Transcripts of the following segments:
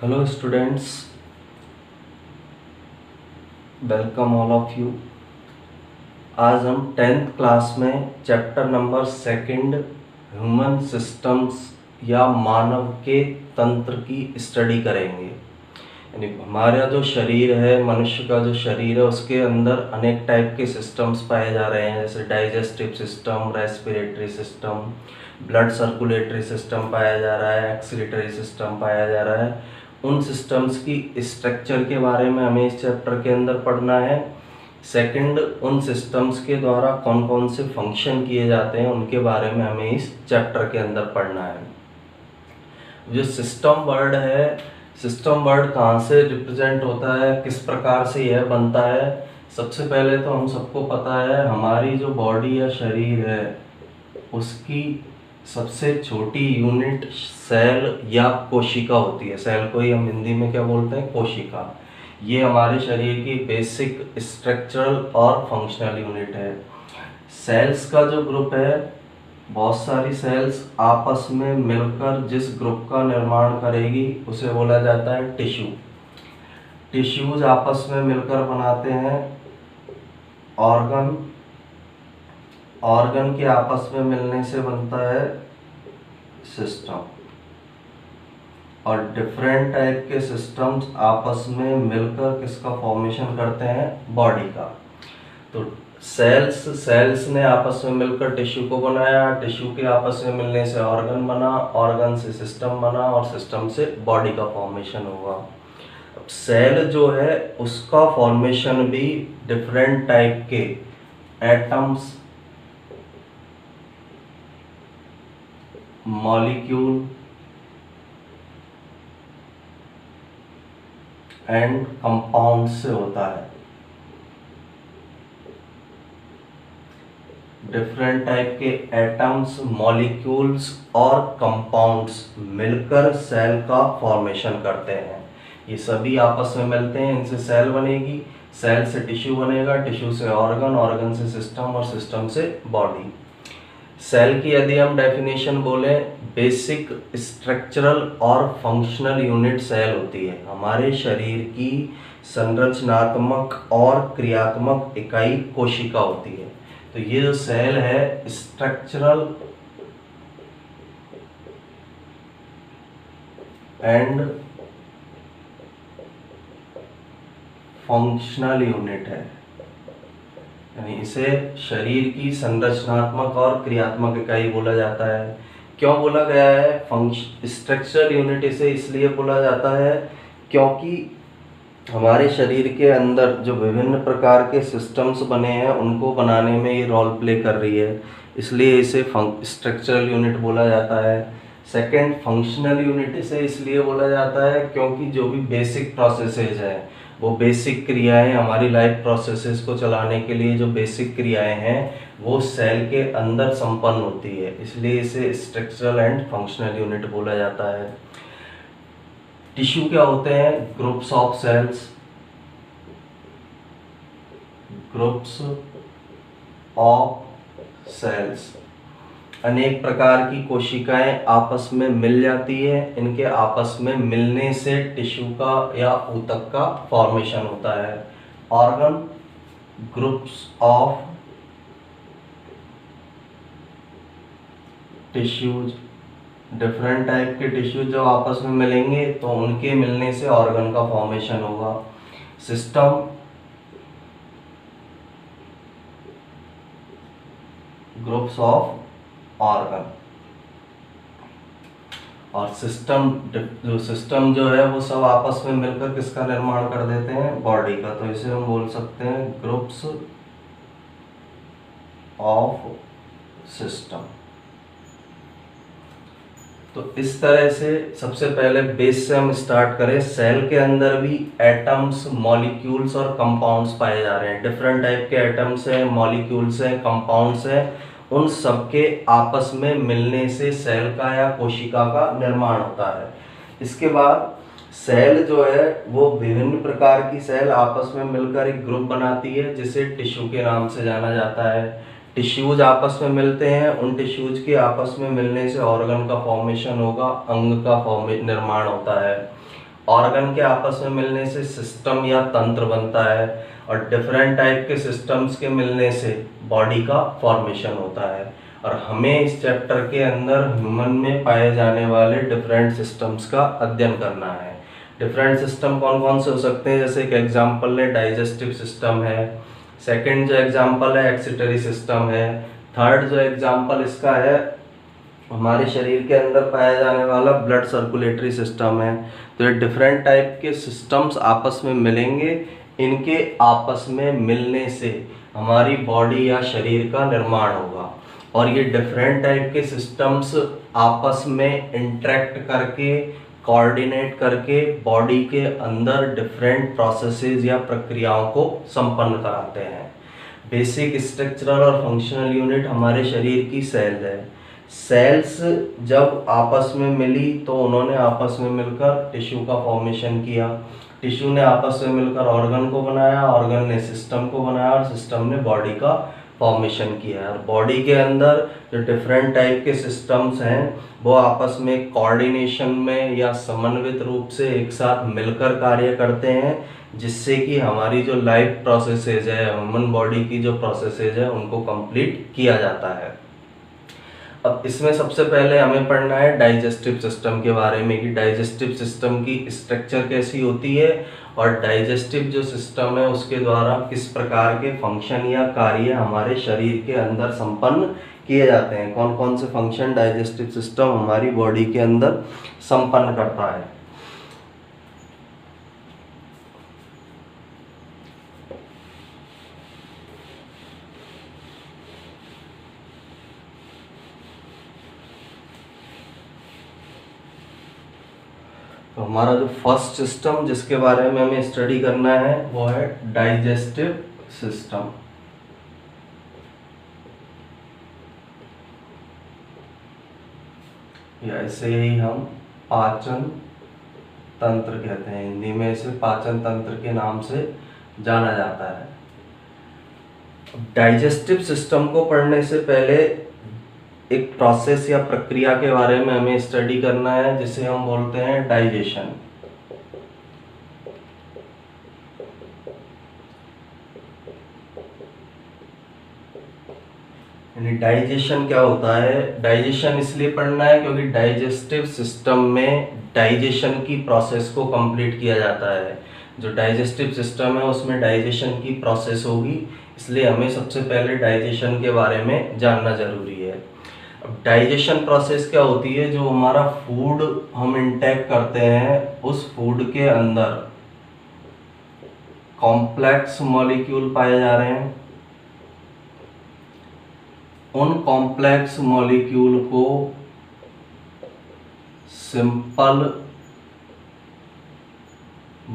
Hello students, welcome all of you. आज हम 10th class में चैप्टर नंबर 2 ह्यूमन सिस्टम्स या मानव के तंत्र की स्टडी करेंगे। यानी हमारा जो शरीर है, मनुष्य का जो शरीर है, उसके अंदर अनेक टाइप के सिस्टम्स पाए जा रहे हैं, जैसे digestive system, respiratory system, blood circulatory system पाया जा रहा है, एक्सक्रीटरी सिस्टम पाया जा रहा है। उन सिस्टम्स की स्ट्रक्चर के बारे में हमें इस चैप्टर के अंदर पढ़ना है। सेकंड, उन सिस्टम्स के द्वारा कौन कौन से फंक्शन किए जाते हैं उनके बारे में हमें इस चैप्टर के अंदर पढ़ना है। जो सिस्टम वर्ड है, सिस्टम वर्ड कहाँ से रिप्रेजेंट होता है, किस प्रकार से यह बनता है। सबसे पहले तो हम सबको पता है, हमारी जो बॉडी या शरीर है उसकी सबसे छोटी यूनिट सेल या कोशिका होती है। सेल को ही हम हिंदी में क्या बोलते हैं, कोशिका। ये हमारे शरीर की बेसिक स्ट्रक्चरल और फंक्शनल यूनिट है। सेल्स का जो ग्रुप है, बहुत सारी सेल्स आपस में मिलकर जिस ग्रुप का निर्माण करेगी उसे बोला जाता है टिश्यू। टिश्यूज आपस में मिलकर बनाते हैं ऑर्गन। ऑर्गन के आपस में मिलने से बनता है सिस्टम। और डिफरेंट टाइप के सिस्टम्स आपस में मिलकर किसका फॉर्मेशन करते हैं, बॉडी का। तो सेल्स ने आपस में मिलकर टिश्यू को बनाया, टिश्यू के आपस में मिलने से ऑर्गन बना, ऑर्गन से सिस्टम बना और सिस्टम से बॉडी का फॉर्मेशन हुआ। अब सेल जो है उसका फॉर्मेशन भी डिफरेंट टाइप के एटम्स, मॉलिक्यूल एंड कंपाउंड से होता है। डिफरेंट टाइप के एटम्स, मॉलिक्यूल्स और कंपाउंड्स मिलकर सेल का फॉर्मेशन करते हैं। ये सभी आपस में मिलते हैं, इनसे सेल बनेगी, सेल से टिश्यू बनेगा, टिश्यू से ऑर्गन, ऑर्गन से सिस्टम और सिस्टम से बॉडी। सेल की यदि हम डेफिनेशन बोलें, बेसिक स्ट्रक्चरल और फंक्शनल यूनिट सेल होती है। हमारे शरीर की संरचनात्मक और क्रियात्मक इकाई कोशिका होती है। तो ये जो सेल है, स्ट्रक्चरल एंड फंक्शनल यूनिट है। यानी इसे शरीर की संरचनात्मक और क्रियात्मक इकाई बोला जाता है। क्यों बोला गया है स्ट्रक्चरल यूनिट? इसे इसलिए बोला जाता है क्योंकि हमारे शरीर के अंदर जो विभिन्न प्रकार के सिस्टम्स बने हैं उनको बनाने में ये रोल प्ले कर रही है, इसलिए इसे स्ट्रक्चरल यूनिट बोला जाता है। सेकंड, फंक्शनल यूनिट इसे इसलिए बोला जाता है क्योंकि जो भी बेसिक प्रोसेसेस हैं, वो बेसिक क्रियाएं, हमारी लाइफ प्रोसेसेस को चलाने के लिए जो बेसिक क्रियाएं हैं वो सेल के अंदर संपन्न होती है, इसलिए इसे स्ट्रक्चरल एंड फंक्शनल यूनिट बोला जाता है। टिश्यू क्या होते हैं? Groups of cells, groups of cells. अनेक प्रकार की कोशिकाएं आपस में मिल जाती है, इनके आपस में मिलने से टिश्यू का या ऊतक का फॉर्मेशन होता है। Organ, groups of tissues, different type के टिश्यू जो आपस में मिलेंगे तो उनके मिलने से ऑर्गन का फॉर्मेशन होगा। System, groups of organ. और सिस्टम जो है वो सब आपस में मिलकर किसका निर्माण कर देते हैं, बॉडी का। तो इसे हम बोल सकते हैं ग्रुप्स ऑफ सिस्टम। तो इस तरह से सबसे पहले बेस से हम स्टार्ट करें। सेल के अंदर भी एटम्स, मॉलिक्यूल्स और कंपाउंड्स पाए जा रहे हैं। डिफरेंट टाइप के एटम्स हैं, मॉलिक्यूल्स हैं, कंपाउंड्स हैं, उन सबके आपस में मिलने से सेल का या कोशिका का निर्माण होता है। इसके बाद सेल जो है वो विभिन्न प्रकार की सेल आपस में मिलकर एक ग्रुप बनाती है जिसे टिश्यू के नाम से जाना जाता है। टिश्यूज आपस में मिलते हैं, उन टिश्यूज के आपस में मिलने से ऑर्गन का फॉर्मेशन होगा, अंग का निर्माण होता है। ऑर्गन के आपस में मिलने से सिस्टम या तंत्र बनता है, और डिफरेंट टाइप के सिस्टम्स के मिलने से बॉडी का फॉर्मेशन होता है। और हमें इस चैप्टर के अंदर ह्यूमन में पाए जाने वाले डिफरेंट सिस्टम्स का अध्ययन करना है। डिफरेंट सिस्टम कौन कौन से हो सकते हैं, जैसे एक एग्जांपल है डाइजेस्टिव सिस्टम है, सेकंड जो एग्जांपल है एक्सिटरी सिस्टम है, थर्ड जो एग्जांपल इसका है हमारे शरीर के अंदर पाया जाने वाला ब्लड सर्कुलेटरी सिस्टम है। तो ये डिफरेंट टाइप के सिस्टम्स आपस में मिलेंगे, इनके आपस में मिलने से हमारी बॉडी या शरीर का निर्माण होगा। और ये डिफरेंट टाइप के सिस्टम्स आपस में इंटरेक्ट करके कोऑर्डिनेट करके बॉडी के अंदर डिफरेंट प्रोसेसेस या प्रक्रियाओं को संपन्न कराते हैं। बेसिक स्ट्रक्चरल और फंक्शनल यूनिट हमारे शरीर की सेल है। सेल्स जब आपस में मिली तो उन्होंने आपस में मिलकर टिश्यू का फॉर्मेशन किया, टिश्यू ने आपस में मिलकर ऑर्गन को बनाया, ऑर्गन ने सिस्टम को बनाया और सिस्टम ने बॉडी का फॉर्मेशन किया। और बॉडी के अंदर जो डिफरेंट टाइप के सिस्टम्स हैं वो आपस में कोऑर्डिनेशन में या समन्वित रूप से एक साथ मिलकर कार्य करते हैं, जिससे कि हमारी जो लाइफ प्रोसेसेज है, ह्यूमन बॉडी की जो प्रोसेसेज है उनको कंप्लीट किया जाता है। अब इसमें सबसे पहले हमें पढ़ना है डाइजेस्टिव सिस्टम के बारे में कि डाइजेस्टिव सिस्टम की स्ट्रक्चर कैसी होती है और डाइजेस्टिव जो सिस्टम है उसके द्वारा किस प्रकार के फंक्शन या कार्य हमारे शरीर के अंदर संपन्न किए जाते हैं, कौन कौन से फंक्शन डाइजेस्टिव सिस्टम हमारी बॉडी के अंदर संपन्न करता है। तो हमारा जो फर्स्ट सिस्टम जिसके बारे में हमें स्टडी करना है वो है डाइजेस्टिव सिस्टम। या इसे ही हम पाचन तंत्र कहते हैं, हिंदी में इसे पाचन तंत्र के नाम से जाना जाता है। डाइजेस्टिव सिस्टम को पढ़ने से पहले एक प्रोसेस या प्रक्रिया के बारे में हमें स्टडी करना है जिसे हम बोलते हैं डाइजेशन। यानी डाइजेशन क्या होता है, डाइजेशन इसलिए पढ़ना है क्योंकि डाइजेस्टिव सिस्टम में डाइजेशन की प्रोसेस को कंप्लीट किया जाता है। जो डाइजेस्टिव सिस्टम है उसमें डाइजेशन की प्रोसेस होगी, इसलिए हमें सबसे पहले डाइजेशन के बारे में जानना जरूरी है। अब डाइजेशन प्रोसेस क्या होती है, जो हमारा फूड हम इंटेक करते हैं उस फूड के अंदर कॉम्प्लेक्स मॉलिक्यूल पाए जा रहे हैं, उन कॉम्प्लेक्स मॉलिक्यूल को सिंपल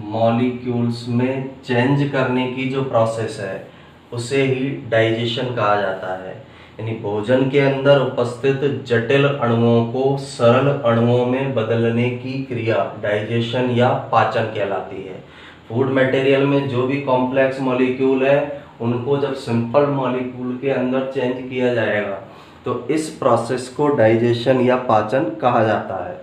मॉलिक्यूल्स में चेंज करने की जो प्रोसेस है उसे ही डाइजेशन कहा जाता है। यानी भोजन के अंदर उपस्थित जटिल अणुओं को सरल अणुओं में बदलने की क्रिया डाइजेशन या पाचन कहलाती है। फूड मटेरियल में जो भी कॉम्प्लेक्स मॉलिक्यूल है उनको जब सिंपल मॉलिक्यूल के अंदर चेंज किया जाएगा तो इस प्रोसेस को डाइजेशन या पाचन कहा जाता है।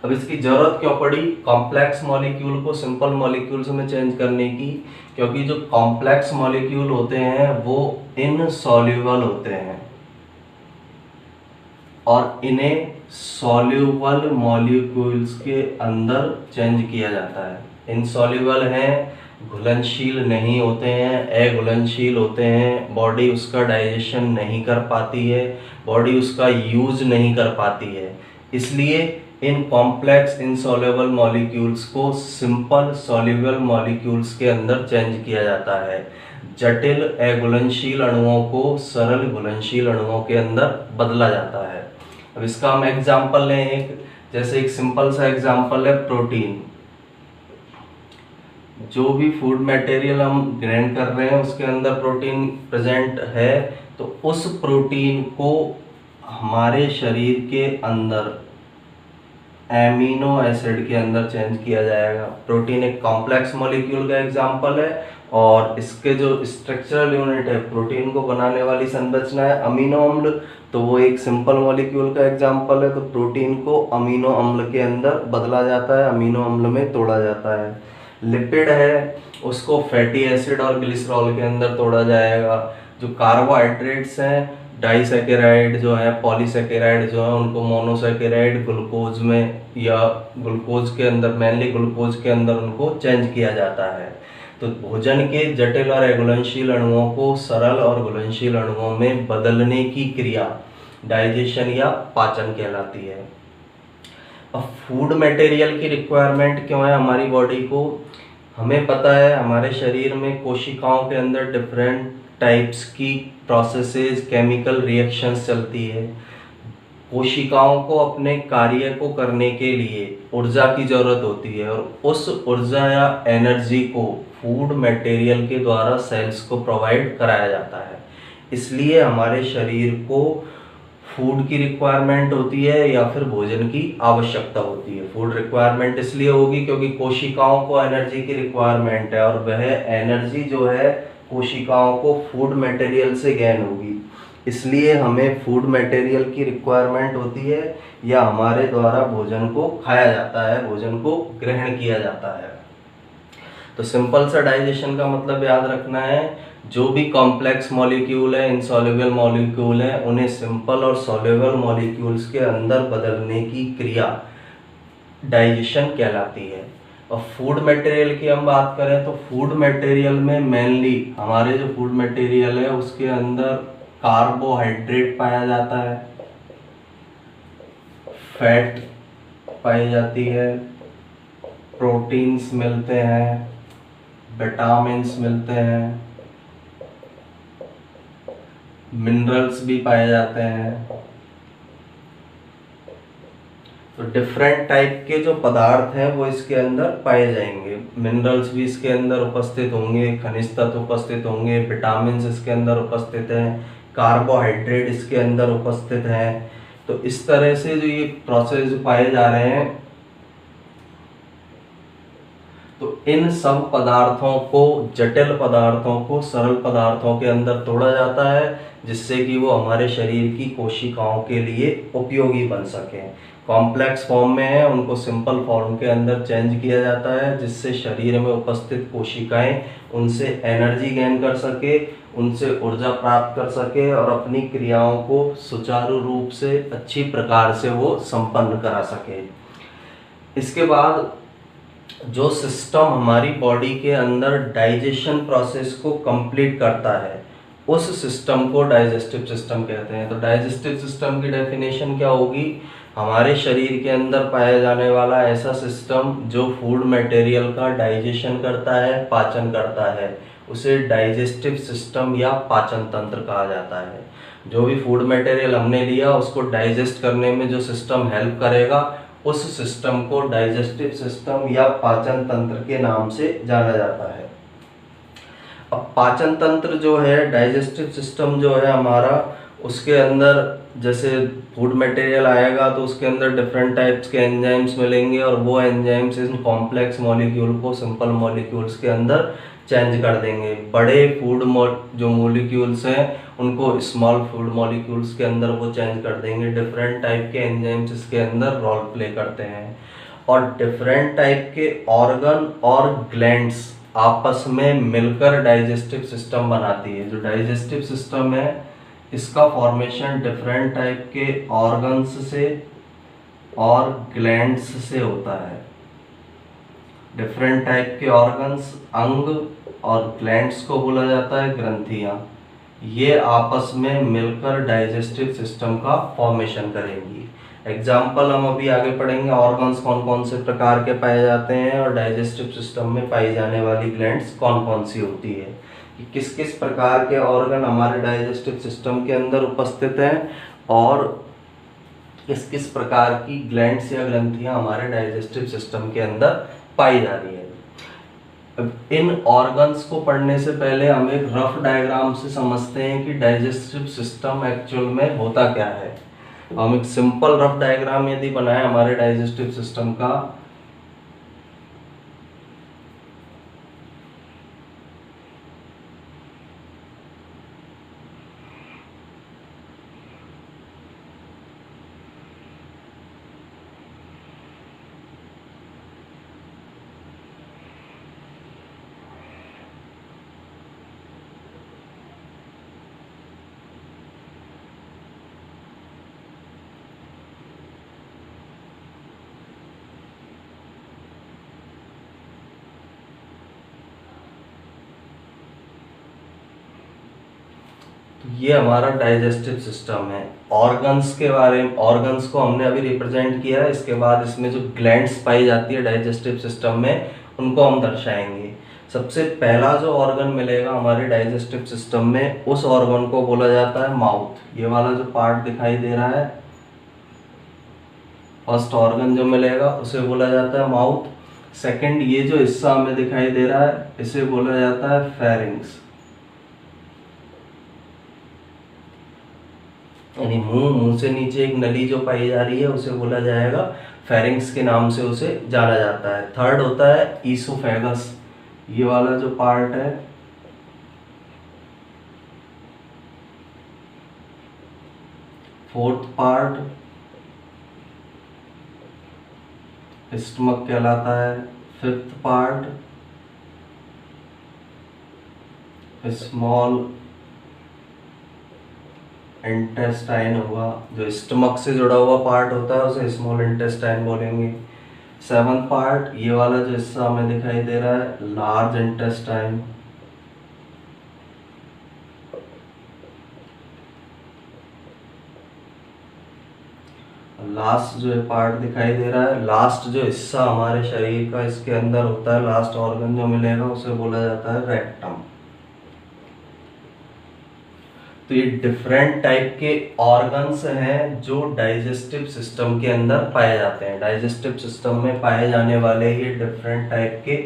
अब इसकी जरूरत क्यों पड़ी कॉम्प्लेक्स मॉलिक्यूल को सिंपल मॉलिक्यूल्स में चेंज करने की, क्योंकि जो कॉम्प्लेक्स मॉलिक्यूल होते हैं वो इनसॉल्युबल होते हैं और इन्हें सॉल्युबल मॉलिक्यूल्स के अंदर चेंज किया जाता है। इनसॉल्युबल हैं, घुलनशील नहीं होते हैं, अघुलनशील होते हैं, बॉडी उसका डाइजेशन नहीं कर पाती है, बॉडी उसका यूज नहीं कर पाती है, इसलिए इन कॉम्प्लेक्स इनसॉल्युबल मॉलिक्यूल्स को सिंपल सॉल्युबल मॉलिक्यूल्स के अंदर चेंज किया जाता है। जटिल अघुलनशील अणुओं को सरल घुलनशील अणुओं के अंदर बदला जाता है। अब इसका हम एग्जांपल लें, एक जैसे एक सिंपल सा एग्जांपल है प्रोटीन। जो भी फूड मटेरियल हम ग्रहण कर रहे हैं उसके अंदर प्रोटीन प्रेजेंट है, तो उस प्रोटीन को हमारे शरीर के अंदर एमिनो एसिड के अंदर चेंज किया जाएगा। प्रोटीन एक कॉम्प्लेक्स मॉलिक्यूल का एग्जांपल है और इसके जो स्ट्रक्चरल यूनिट है, प्रोटीन को बनाने वाली संरचना है अमीनो अम्ल, तो वो एक सिंपल मॉलिक्यूल का एग्जांपल है। तो प्रोटीन को अमीनो अम्ल के अंदर बदला जाता है, अमीनो अम्ल में तोड़ा जाता है। लिपिड है उसको फैटी एसिड और ग्लिसरॉल के अंदर तोड़ा जाएगा। जो कार्बोहाइड्रेट्स हैं, डाइसैकेराइड जो है, पॉलीसैकेराइड जो है, उनको मोनोसैकेराइड ग्लूकोज में या ग्लूकोज के अंदर, मेनली ग्लूकोज के अंदर उनको चेंज किया जाता है। तो भोजन के जटिल और अघुलनशील अणुओं को सरल और घुलनशील अणुओं में बदलने की क्रिया डाइजेशन या पाचन कहलाती है। अब फूड मटेरियल की रिक्वायरमेंट क्यों है हमारी बॉडी को? हमें पता है हमारे शरीर में कोशिकाओं के अंदर डिफरेंट टाइप्स की प्रोसेसेस, केमिकल रिएक्शंस चलती है। कोशिकाओं को अपने कार्य को करने के लिए ऊर्जा की जरूरत होती है और उस ऊर्जा या एनर्जी को फूड मटेरियल के द्वारा सेल्स को प्रोवाइड कराया जाता है। इसलिए हमारे शरीर को फूड की रिक्वायरमेंट होती है या फिर भोजन की आवश्यकता होती है। फूड रिक्वायरमेंट इसलिए होगी क्योंकि कोशिकाओं को एनर्जी की रिक्वायरमेंट है और वह एनर्जी जो है कोशिकाओं को फूड मटेरियल से गेन होगी, इसलिए हमें फूड मटेरियल की रिक्वायरमेंट होती है या हमारे द्वारा भोजन को खाया जाता है, भोजन को ग्रहण किया जाता है। तो सिंपल सा डाइजेशन का मतलब याद रखना है, जो भी कॉम्प्लेक्स मॉलिक्यूल है, इनसॉल्युबल मॉलिक्यूल है, उन्हें सिंपल और सॉल्युबल मॉलिक्यूल्स के अंदर बदलने की क्रिया डाइजेशन कहलाती है। और फूड मटेरियल की हम बात करें तो फूड मटेरियल में मेनली हमारे जो फूड मटेरियल है उसके अंदर कार्बोहाइड्रेट पाया जाता है, फैट पाई जाती है, प्रोटीन्स मिलते हैं, विटामिन्स मिलते हैं, मिनरल्स भी पाए जाते हैं। तो डिफरेंट टाइप के जो पदार्थ हैं वो इसके अंदर पाए जाएंगे। मिनरल्स भी इसके अंदर उपस्थित होंगे, खनिज तत्व उपस्थित होंगे, विटामिन्स इसके अंदर उपस्थित हैं, कार्बोहाइड्रेट इसके अंदर उपस्थित हैं। तो इस तरह से जो ये प्रोसेस पाए जा रहे हैं, तो इन सब पदार्थों को, जटिल पदार्थों को सरल पदार्थों के अंदर तोड़ा जाता है जिससे कि वो हमारे शरीर की कोशिकाओं के लिए उपयोगी बन सके। कॉम्प्लेक्स फॉर्म में है उनको सिंपल फॉर्म के अंदर चेंज किया जाता है जिससे शरीर में उपस्थित कोशिकाएं उनसे एनर्जी गेन कर सके, उनसे ऊर्जा प्राप्त कर सके और अपनी क्रियाओं को सुचारू रूप से अच्छी प्रकार से वो संपन्न करा सके। इसके बाद जो सिस्टम हमारी बॉडी के अंदर डाइजेशन प्रोसेस को कंप्लीट करता है उस सिस्टम को डाइजेस्टिव सिस्टम कहते हैं। तो डाइजेस्टिव सिस्टम की डेफिनेशन क्या होगी? हमारे शरीर के अंदर पाया जाने वाला ऐसा सिस्टम जो फूड मटेरियल का डाइजेशन करता है, पाचन करता है, उसे डाइजेस्टिव सिस्टम या पाचन तंत्र कहा जाता है। जो भी फूड मटेरियल हमने लिया उसको डाइजेस्ट करने में जो सिस्टम हेल्प करेगा उस सिस्टम को डाइजेस्टिव सिस्टम या पाचन तंत्र के नाम से जाना जाता है। अब पाचन तंत्र जो है, डाइजेस्टिव सिस्टम जो है हमारा, उसके अंदर जैसे फूड मटेरियल आएगा तो उसके अंदर डिफरेंट टाइप्स के एंजाइम्स मिलेंगे और वो एंजाइम्स इन कॉम्प्लेक्स मॉलिक्यूल को सिंपल मॉलिक्यूल्स के अंदर चेंज कर देंगे। बड़े फूड जो मॉलिक्यूल्स हैं उनको स्मॉल फूड मॉलिक्यूल्स के अंदर वो चेंज कर देंगे। डिफरेंट टाइप के एंजाइम्स इसके अंदर रोल प्ले करते हैं और डिफरेंट टाइप के ऑर्गन और ग्लैंड्स आपस में मिलकर डाइजेस्टिव सिस्टम बनाती है। जो डाइजेस्टिव सिस्टम है इसका फॉर्मेशन डिफरेंट टाइप के ऑर्गन्स से और ग्लैंड्स से होता है। डिफरेंट टाइप के ऑर्गन्स, अंग और ग्लैंड्स को बोला जाता है ग्रंथियां। ये आपस में मिलकर डाइजेस्टिव सिस्टम का फॉर्मेशन करेंगी। एग्जाम्पल हम अभी आगे पढ़ेंगे, ऑर्गन्स कौन कौन से प्रकार के पाए जाते हैं और डाइजेस्टिव सिस्टम में पाई जाने वाली ग्लैंड्स कौन कौन सी होती है, कि किस किस प्रकार के ऑर्गन हमारे डाइजेस्टिव सिस्टम के अंदर उपस्थित हैं और किस किस प्रकार की ग्लैंड्स या ग्रंथियां हमारे डाइजेस्टिव सिस्टम के अंदर पाई जा रही है। अब इन ऑर्गन्स को पढ़ने से पहले हम एक रफ डायग्राम से समझते हैं कि डाइजेस्टिव सिस्टम एक्चुअल में होता क्या है। हम एक सिंपल रफ डायग्राम यदि बनाए हमारे डाइजेस्टिव सिस्टम का, ये हमारा डाइजेस्टिव सिस्टम है। ऑर्गन्स के बारे में, ऑर्गन्स को हमने अभी रिप्रेजेंट किया है, इसके बाद इसमें जो ग्लैंड्स पाई जाती है डाइजेस्टिव सिस्टम में उनको हम दर्शाएंगे। सबसे पहला जो ऑर्गन मिलेगा हमारे डाइजेस्टिव सिस्टम में, उस ऑर्गन को बोला जाता है माउथ। ये वाला जो पार्ट दिखाई दे रहा है, फर्स्ट ऑर्गन जो मिलेगा उसे बोला जाता है माउथ। सेकंड, ये जो हिस्सा हमें दिखाई दे रहा है इसे बोला जाता है फेरिंग्स, यानी मुंह से नीचे एक नली जो पाई जा रही है उसे बोला जाएगा फेरिंग्स के नाम से उसे जाना जाता है। थर्ड होता है ईसोफेगस, ये वाला जो पार्ट है। फोर्थ पार्ट स्टमक कहलाता है। फिफ्थ पार्ट स्मॉल इंटेस्टाइन हुआ, जो स्टमक से जुड़ा हुआ पार्ट होता है उसे स्मॉल इंटेस्टाइन बोलेंगे। सेवंथ पार्ट, ये वाला जो हिस्सा हमें दिखाई दे रहा है लार्ज इंटेस्टाइन। लास्ट जो पार्ट दिखाई दे रहा है, लास्ट जो हिस्सा हमारे शरीर का इसके अंदर होता है, लास्ट ऑर्गन जो मिलेगा उसे बोला जाता है रेक्टम। तो ये डिफरेंट टाइप के ऑर्गन्स हैं जो डाइजेस्टिव सिस्टम के अंदर पाए जाते हैं। डाइजेस्टिव सिस्टम में पाए जाने वाले ये डिफरेंट टाइप के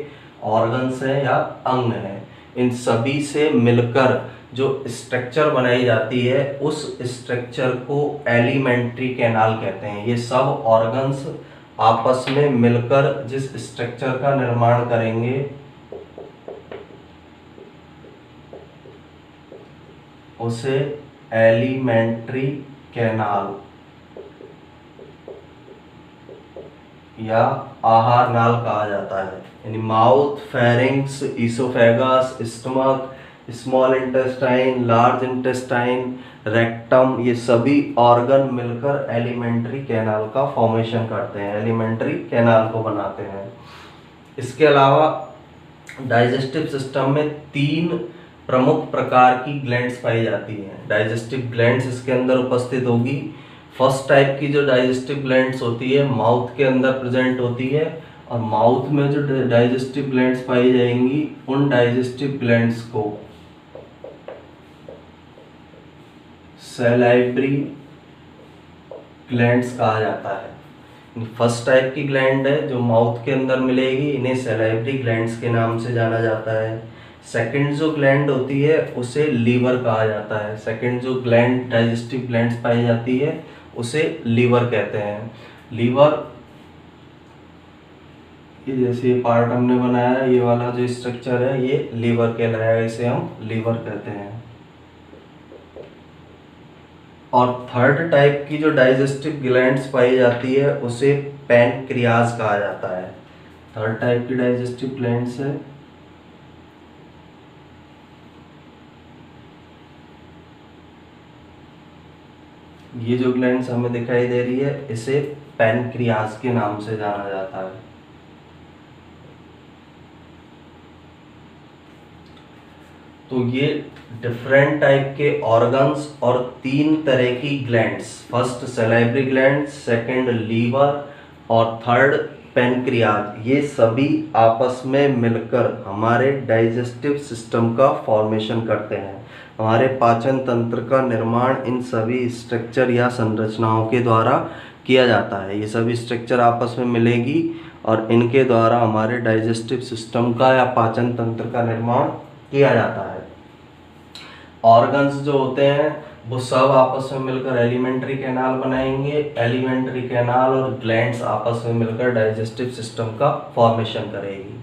ऑर्गन्स हैं या अंग हैं। इन सभी से मिलकर जो स्ट्रक्चर बनाई जाती है उस स्ट्रक्चर को एलिमेंट्री कैनाल कहते हैं। ये सब ऑर्गन्स आपस में मिलकर जिस स्ट्रक्चर का निर्माण करेंगे उसे एलिमेंट्री कैनाल या आहार नाल कहा जाता है। यानी mouth, pharynx, oesophagus, stomach, small intestine, large intestine, rectum, ये सभी ऑर्गन मिलकर एलिमेंट्री कैनाल का फॉर्मेशन करते हैं, एलिमेंट्री कैनाल को बनाते हैं। इसके अलावा डाइजेस्टिव सिस्टम में 3 प्रमुख प्रकार की ग्लैंड्स पाई जाती हैं। डाइजेस्टिव ग्लैंड्स इसके अंदर उपस्थित होगी। फर्स्ट टाइप की जो डाइजेस्टिव ग्लैंड्स होती है माउथ के अंदर प्रेजेंट होती है, और माउथ में जो डाइजेस्टिव ग्लैंड्स पाई जाएंगी उन डाइजेस्टिव ग्लैंड्स को सैलाइवरी ग्लैंड्स कहा जाता है। फर्स्ट टाइप की ग्लैंड है जो माउथ के अंदर मिलेगी, इन्हें सैलाइवरी ग्लैंड्स के नाम से जाना जाता है। सेकंड जो ग्लैंड होती है उसे लीवर कहा जाता है। सेकंड जो ग्लैंड डाइजेस्टिव ग्लैंड्स पाई जाती है उसे लीवर कहते हैं। लीवर, ये जैसे पार्ट हमने बनाया, ये वाला जो स्ट्रक्चर है ये लीवर कहलाएगा, इसे हम लीवर कहते हैं। और थर्ड टाइप की जो डाइजेस्टिव ग्लैंड्स पाई जाती है उसे पैनक्रियाज कहा जाता है। थर्ड टाइप की डाइजेस्टिव ग्लैंड्स है ये जो ग्लैंड्स हमें दिखाई दे रही है इसे पैनक्रियाज के नाम से जाना जाता है। तो ये डिफरेंट टाइप के ऑर्गन्स और 3 तरह की glands, first salivary gland, second liver और थर्ड पैनक्रियाज, ये सभी आपस में मिलकर हमारे डाइजेस्टिव सिस्टम का फॉर्मेशन करते हैं। हमारे पाचन तंत्र का निर्माण इन सभी स्ट्रक्चर या संरचनाओं के द्वारा किया जाता है। ये सभी स्ट्रक्चर आपस में मिलेगी और इनके द्वारा हमारे डाइजेस्टिव सिस्टम का या पाचन तंत्र का निर्माण किया जाता है। ऑर्गन्स जो होते हैं वो सब आपस में मिलकर एलिमेंट्री कैनाल बनाएंगे। एलिमेंट्री कैनाल और ग्लैंड्स आपस में मिलकर डाइजेस्टिव सिस्टम का फॉर्मेशन करेगी।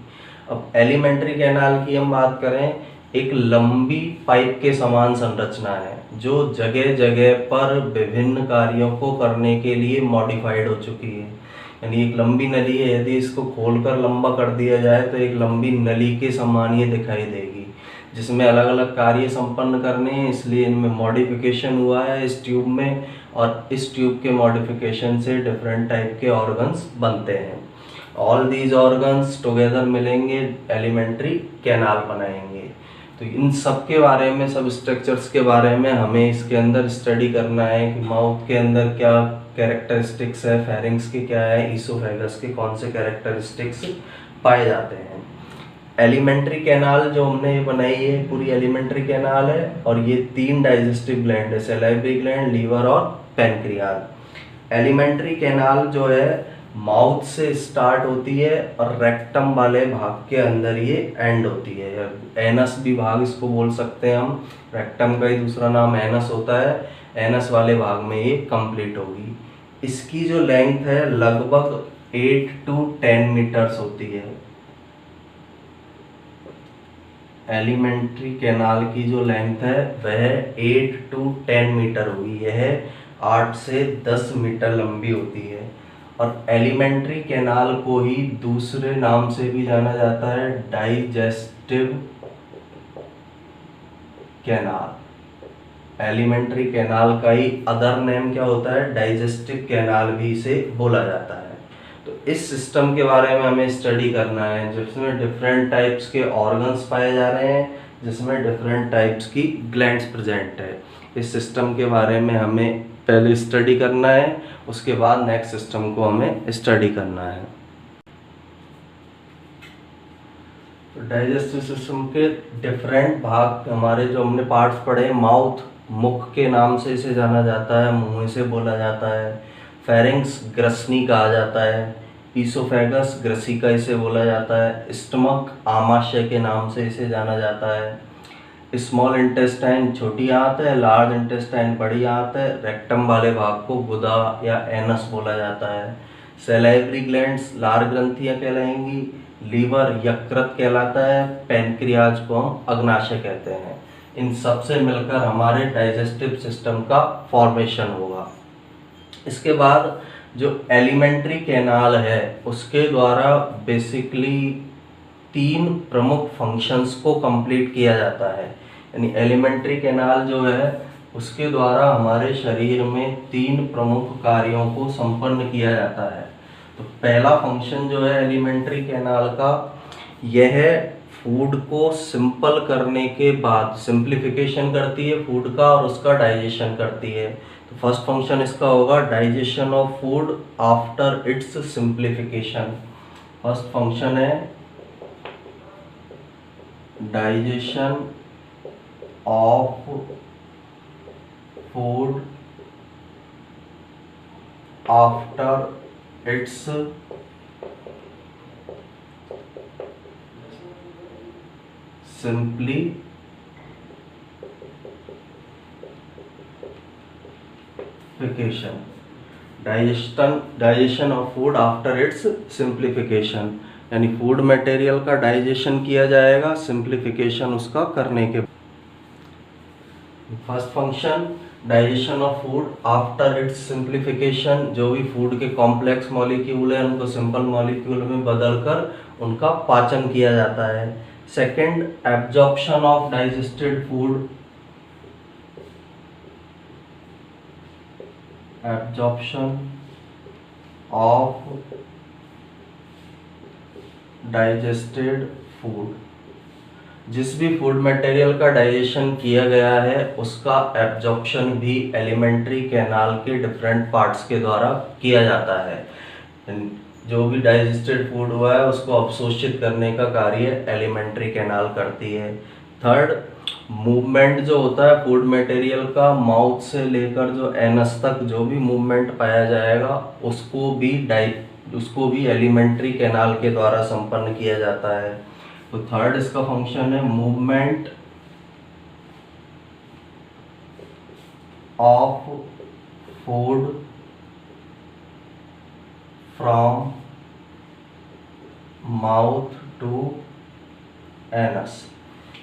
अब एलिमेंट्री कैनाल की हम बात करें, एक लंबी पाइप के समान संरचना है जो जगह जगह पर विभिन्न कार्यों को करने के लिए मॉडिफाइड हो चुकी है। यानी एक लंबी नली है, यदि इसको खोलकर लंबा कर दिया जाए तो एक लंबी नली के समान ये दिखाई देगी, जिसमें अलग अलग कार्य संपन्न करने हैं, इसलिए इनमें मॉडिफिकेशन हुआ है इस ट्यूब में, और इस ट्यूब के मॉडिफिकेशन से डिफरेंट टाइप के ऑर्गन्स बनते हैं। ऑल दीज ऑर्गन्स टुगेदर मिलेंगे, एलिमेंट्री कैनाल बनाएंगे। तो इन सब के बारे में, सब स्ट्रक्चर्स के बारे में हमें इसके अंदर स्टडी करना है कि माउथ के अंदर क्या कैरेक्टरिस्टिक्स है, फेरिंग्स के क्या है, ईसोफेगस के कौन से कैरेक्टरिस्टिक्स पाए जाते हैं। एलिमेंट्री कैनाल जो हमने ये बनाई है पूरी एलिमेंट्री कैनाल है, और ये 3 डाइजेस्टिव ग्लैंड है, सैलाइवरी ग्लैंड, लीवर और पैनक्रियाज। एलिमेंट्री कैनाल जो है माउथ से स्टार्ट होती है और रेक्टम वाले भाग के अंदर ये एंड होती है। एनस भी भाग इसको बोल सकते हैं हम, रेक्टम का ही दूसरा नाम एनस होता है। एनस वाले भाग में ये कंप्लीट होगी। इसकी जो लेंथ है लगभग 8 to 10 मीटर्स होती है। एलिमेंट्री कैनाल की जो लेंथ है वह 8 to 10 मीटर होगी। यह 8 से 10 मीटर लंबी होती है। और एलिमेंट्री कैनाल को ही दूसरे नाम से भी जाना जाता है, डाइजेस्टिव कैनाल। एलिमेंट्री कैनाल का ही अदर नेम क्या होता है, डाइजेस्टिव कैनाल भी इसे बोला जाता है। तो इस सिस्टम के बारे में हमें स्टडी करना है, जिसमें डिफरेंट टाइप्स के ऑर्गन्स पाए जा रहे हैं, जिसमें डिफरेंट टाइप्स की ग्लैंड्स प्रेजेंट है। इस सिस्टम के बारे में हमें पहले स्टडी करना है, उसके बाद नेक्स्ट सिस्टम को हमें स्टडी करना है। तो डाइजेस्टिव सिस्टम के डिफरेंट भाग हमारे जो हमने पार्ट्स पढ़े, माउथ मुख के नाम से इसे जाना जाता है, मुंह से बोला जाता है। फेरिंग्स ग्रसनी कहा जाता है। ईसोफेगस ग्रसिका इसे बोला जाता है। स्टमक आमाशय के नाम से इसे जाना जाता है। स्मॉल इंटेस्टाइन छोटी आंत है, लार्ज इंटेस्टाइन बड़ी आंत है। रेक्टम वाले भाग को गुदा या एनस बोला जाता है। सैलाइवरी ग्लैंड्स लार ग्रंथियां कहलाएंगी। लीवर यकृत कहलाता है। पैनक्रियाज को हम अग्नाशय कहते हैं। इन सब से मिलकर हमारे डाइजेस्टिव सिस्टम का फॉर्मेशन होगा। इसके बाद जो एलिमेंट्री कैनाल है उसके द्वारा बेसिकली 3 प्रमुख फंक्शंस को कंप्लीट किया जाता है। यानी एलिमेंट्री कैनाल जो है उसके द्वारा हमारे शरीर में 3 प्रमुख कार्यों को संपन्न किया जाता है। तो पहला फंक्शन जो है एलिमेंट्री कैनाल का, यह फूड को सिंपल करने के बाद सिंप्लीफिकेशन करती है फूड का और उसका डाइजेशन करती है। तो फर्स्ट फंक्शन इसका होगा digestion of food after its simplification. First function है digestion of food after its simplification. Digestion of food after its simplification, यानी फूड मटेरियल का डाइजेशन किया जाएगा सिंप्लीफिकेशन उसका करने के। First function digestion of food after its simplification, जो भी फूड के कॉम्प्लेक्स मॉलिक्यूल है उनको सिंपल मॉलिक्यूल में बदलकर उनका पाचन किया जाता है। Second, absorption of digested food, absorption of digested food, जिस भी फूड मटेरियल का डाइजेशन किया गया है उसका एब्जॉर्प्शन भी एलिमेंट्री कैनाल के डिफरेंट पार्ट्स के द्वारा किया जाता है। जो भी डाइजेस्टेड फूड हुआ है उसको अवशोषित करने का कार्य एलिमेंट्री कैनाल करती है। थर्ड, मूवमेंट जो होता है फूड मटेरियल का माउथ से लेकर जो एनस तक जो भी मूवमेंट पाया जाएगा उसको भी एलिमेंट्री कैनाल के द्वारा संपन्न किया जाता है। तो थर्ड इसका फंक्शन है movement of food from mouth to anus,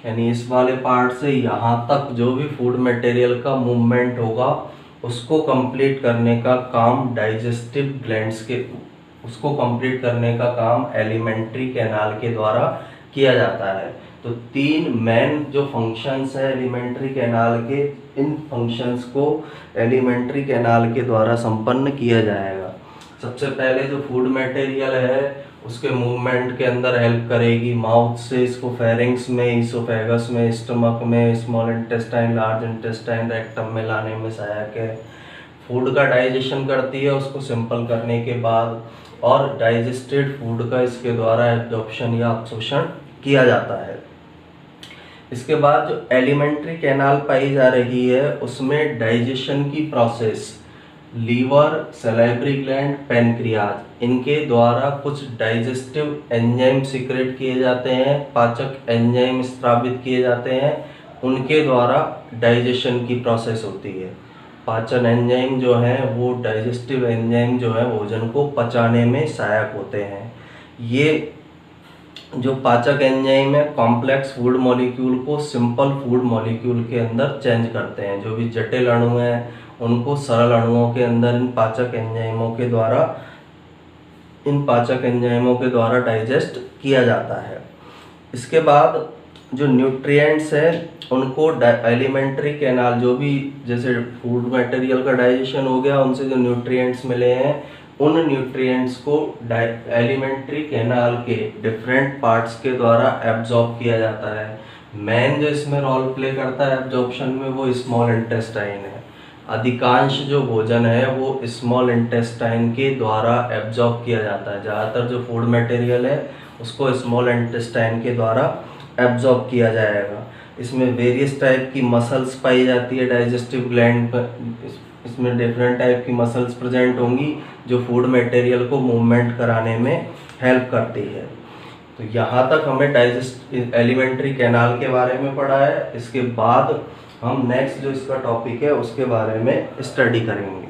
यानी इस वाले पार्ट से यहाँ तक जो भी फूड मटेरियल का मूवमेंट होगा उसको कंप्लीट करने का काम डाइजेस्टिव ग्लैंड्स के, उसको कंप्लीट करने का काम एलिमेंट्री कैनाल के द्वारा किया जाता है। तो 3 मेन जो फंक्शंस है एलिमेंट्री कैनाल के, इन फंक्शंस को एलिमेंट्री कैनाल के द्वारा संपन्न किया जाएगा। सबसे पहले जो फूड मटेरियल है उसके मूवमेंट के अंदर हेल्प करेगी। माउथ से इसको फेरिंग्स में, इसोफेगस में, स्टमक में, small intestine, large intestine, rectum में लाने में सहायक है। फूड का डाइजेशन करती है उसको सिंपल करने के बाद, और डाइजेस्टेड फूड का इसके द्वारा एब्जॉर्प्शन या अब्सॉर्प्शन किया जाता है। इसके बाद जो एलिमेंट्री कैनाल पाई जा रही है उसमें डाइजेशन की process liver, salivary gland, pancreas, इनके द्वारा कुछ डाइजेस्टिव एंजाइम सीक्रेट किए जाते हैं, पाचक एंजाइम स्रावित किए जाते हैं, उनके द्वारा डाइजेशन की प्रोसेस होती है। पाचन एंजाइम जो है वो डाइजेस्टिव एंजाइम जो है भोजन को पचाने में सहायक होते हैं। ये जो पाचक एंजाइम है कॉम्प्लेक्स फूड मॉलिक्यूल को सिंपल फूड मॉलिक्यूल के अंदर चेंज करते हैं। जो भी जटिल अणु हैं उनको सरल अणुओं के अंदर इन पाचक एंजाइमों के द्वारा डाइजेस्ट किया जाता है। इसके बाद जो न्यूट्रिएंट्स है उनको एलिमेंट्री कैनाल, जो भी जैसे फूड मटेरियल का डाइजेशन हो गया, उनसे जो न्यूट्रिएंट्स मिले हैं उन न्यूट्रिएंट्स को एलिमेंट्री कैनाल के डिफरेंट पार्ट्स के द्वारा एब्जॉर्ब किया जाता है। मेन जो इसमें रोल प्ले करता है एब्जॉर्प्शन में वो स्मॉल इंटेस्टाइन है। अधिकांश जो भोजन है वो स्मॉल इंटेस्टाइन के द्वारा एब्जॉर्ब किया जाता है। ज़्यादातर जो फूड मटेरियल है उसको स्मॉल इंटेस्टाइन के द्वारा एब्जॉर्ब किया जाएगा। इसमें वेरियस टाइप की मसल्स पाई जाती है डाइजेस्टिव ग्लैंड पर। इसमें डिफरेंट टाइप की मसल्स प्रेजेंट होंगी जो फूड मटेरियल को मूवमेंट कराने में हेल्प करती है। तो यहाँ तक हमें एलिमेंट्री कैनाल के बारे में पढ़ा है। इसके बाद हम नेक्स्ट जो इसका टॉपिक है उसके बारे में स्टडी करेंगे।